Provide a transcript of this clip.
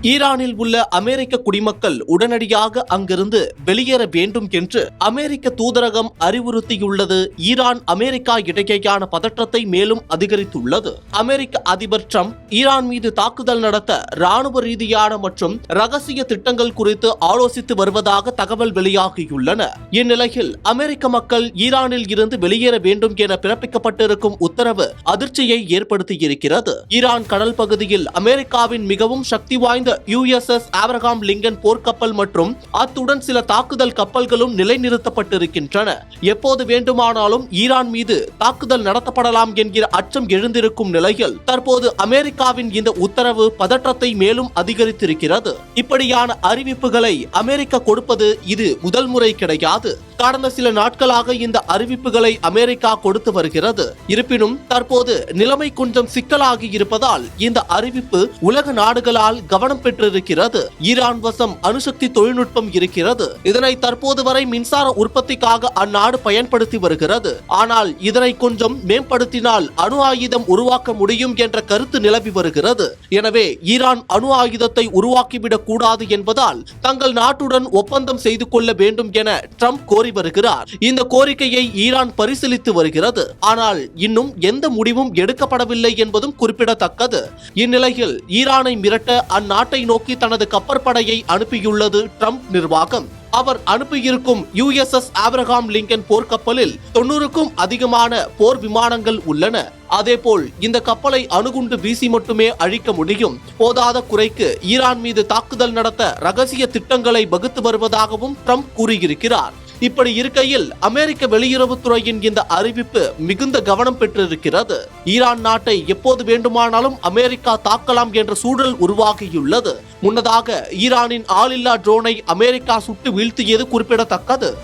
ஈரானில் உள்ள அமெரிக்க குடிமக்கள் உடனடியாக அங்கிருந்து வெளியேற வேண்டும் என்று அமெரிக்க தூதரகம் அறிவுறுத்தியுள்ளது ஈரான் அமெரிக்கா இடையேயான பதற்றத்தை மேலும் அதிகரித்துள்ளது. அமெரிக்க அதிபர் டிரம்ப் ஈரான் மீது தாக்குதல் நடத்த ராணுவ ரீதியான மற்றும் ரகசிய திட்டங்கள் குறித்து ஆலோசித்து வருவதாக தகவல் வெளியாகியுள்ளன. இந்நிலையில் அமெரிக்க மக்கள் ஈரானில் இருந்து வெளியேற வேண்டும் என பிறப்பிக்கப்பட்டிருக்கும் உத்தரவு அதிர்ச்சியை ஏற்படுத்தியிருக்கிறது. ஈரான் கடல் பகுதியில் அமெரிக்காவின் மிகவும் சக்தி வாய்ந்த USS ஆப்ரஹாம் லிங்கன் போர்க்கப்பல் மற்றும் அத்துடன் சில தாக்குதல் கப்பல்களும் நிலைநிறுத்தப்பட்டிருக்கின்றன. எப்போது வேண்டுமானாலும் ஈரான் மீது தாக்குதல் நடத்தப்படலாம் என்கிற அச்சம் எழுந்திருக்கும் நிலையில் தற்போது அமெரிக்காவின் இந்த உத்தரவு பதற்றத்தை மேலும் அதிகரித்திருக்கிறது. இப்படியான அறிவிப்புகளை அமெரிக்கா கொடுப்பது இது முதல் முறை கிடையாது. கடந்த சில நாட்களாக இந்த அறிவிப்புகளை அமெரிக்கா கொடுத்து வருகிறது. இருப்பினும் தற்போது நிலைமை கொஞ்சம் சிக்கலாகி இருப்பதால் இந்த அறிவிப்பு உலக நாடுகளால் கவனம் பெற்றிருக்கிறது. ஈரான் வசம் அணுசக்தி தொழில்நுட்பம் இருக்கிறது. இதனை தற்போது வரை மின்சார உற்பத்திக்காக அந்நாடு பயன்படுத்தி வருகிறது. ஆனால் இதனை கொஞ்சம் மேம்படுத்தினால் அணு ஆயுதம் உருவாக்க முடியும் என்ற கருத்து நிலவி வருகிறது. எனவே ஈரான் அணு ஆயுதத்தை உருவாக்கிவிடக் கூடாது என்பதால் தங்கள் நாட்டுடன் ஒப்பந்தம் செய்து கொள்ள வேண்டும் என ட்ரம்ப் கோரி வருகிறார். இந்த கோரிக்கையை ஈரான் பரிசீலித்து வருகிறது. ஆனால் இன்னும் எந்த முடிவும் எடுக்கப்படவில்லை என்பதும் குறிப்பிடத்தக்கது. இந்நிலையில் ஈரானை மிரட்ட அந்நாட்டை நோக்கி தனது கப்பற்படையை அனுப்பியுள்ளது ட்ரம்ப் நிர்வாகம். அவர் அனுப்பியிருக்கும் USS ஆப்ரஹாம் லிங்கன் போர்க்கப்பலில் 90க்கும் அதிகமான போர் விமானங்கள் உள்ளன. அதேபோல் இந்த கப்பலை அணுகுண்டு வீசி மட்டுமே அழிக்க முடியும். போதாத குறைக்கு ஈரான் மீது தாக்குதல் நடத்த ரகசிய திட்டங்களை வகுத்து வருவதாகவும் ட்ரம்ப் கூறியிருக்கிறார். இப்படி இருக்கையில் அமெரிக்க வெளியுறவுத்துறையின் இந்த அறிவிப்பு மிகுந்த கவனம் பெற்றிருக்கிறது. ஈரான் நாட்டை எப்போது வேண்டுமானாலும் அமெரிக்கா தாக்கலாம் என்ற சூழல் உருவாகியுள்ளது. முன்னதாக ஈரானின் ஆளில்லா ட்ரோனை அமெரிக்கா சுட்டு வீழ்த்தியது குறிப்பிடத்தக்கது.